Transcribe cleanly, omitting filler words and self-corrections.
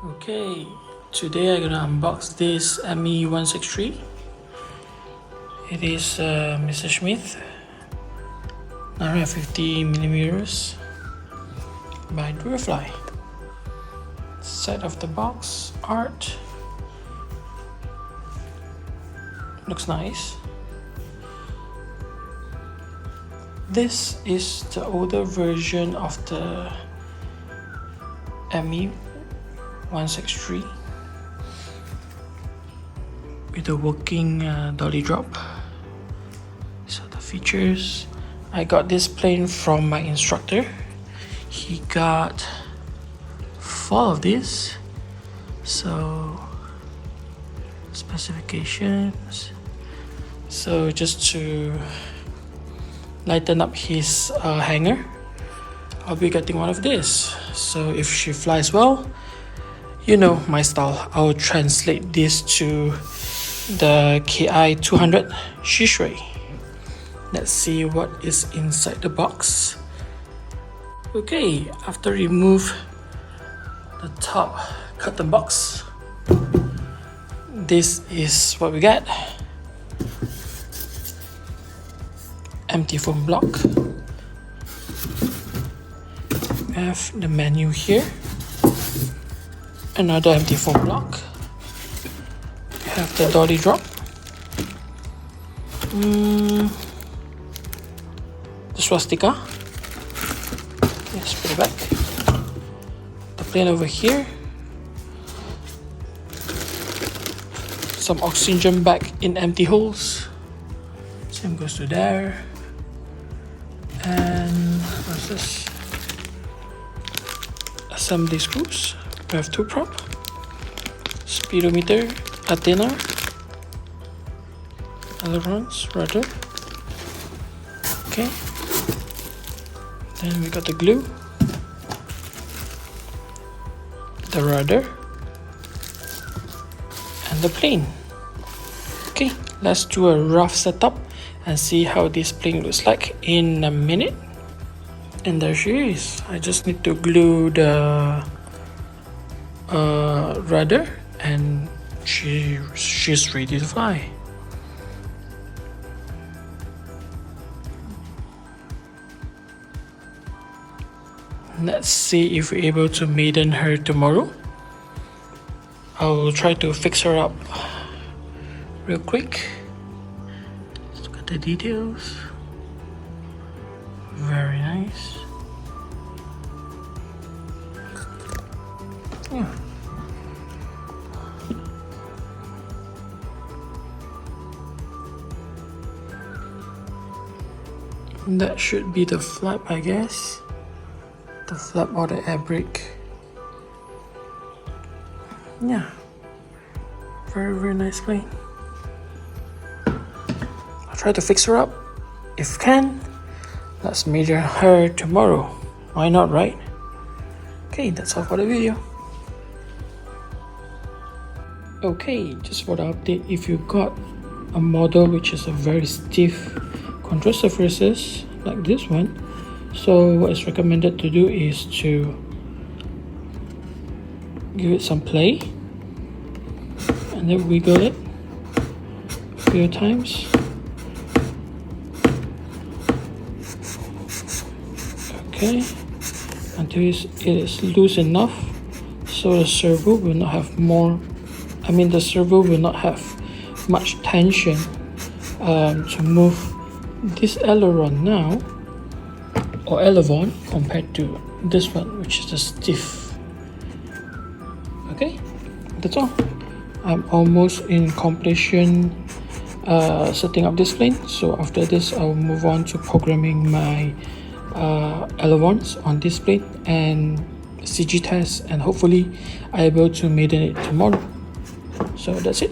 Okay, today I'm gonna unbox this Me-163. It is Mr. Smith 950mm by Durafly. Side of the box art looks nice. This is the older version of the Me-163 with a working dolly drop. So the features, I got this plane from my instructor. He got 4 of these. So specifications, so just to lighten up his hanger, I'll be getting one of this. So if she flies well, you know my style, I'll translate this to the KI 200 Shishui. Let's see what is inside the box. Okay, after remove the top carton box, this is what we get. Empty foam block. We have the menu here. Another empty foam block. We have the dolly drop. The swastika. Let's put it back. The plane over here. Some oxygen bag in empty holes. Same goes to there. And what's this? Assembly screws. We have 2 prop, speedometer, antenna, ailerons, rudder. Okay. Then we got the glue, the rudder, and the plane. Okay, let's do a rough setup and see how this plane looks like in a minute. And there she is. I just need to glue the rudder and she's ready to fly. Let's see if we're able to maiden her tomorrow. I'll try to fix her up real quick. Let's look at the details. Very nice. Yeah. That should be the flap, I guess. The flap or the air brake. Yeah. Very nice plane. I'll try to fix her up. If can, let's measure her tomorrow. Why not, right? Okay, that's all for the video. Okay, just for the update, if you got a model which is a very stiff control surfaces like this one, so what is recommended to do is to give it some play and then wiggle it a few times. Okay, until it is loose enough so the servo will not have the servo will not have much tension to move this aileron now, or aileron, compared to this one, which is the stiff. Okay, that's all. I'm almost in completion setting up this plane, so after this I'll move on to programming my ailerons on this plane and CG test, and hopefully I'm able to maiden it tomorrow. So that's it.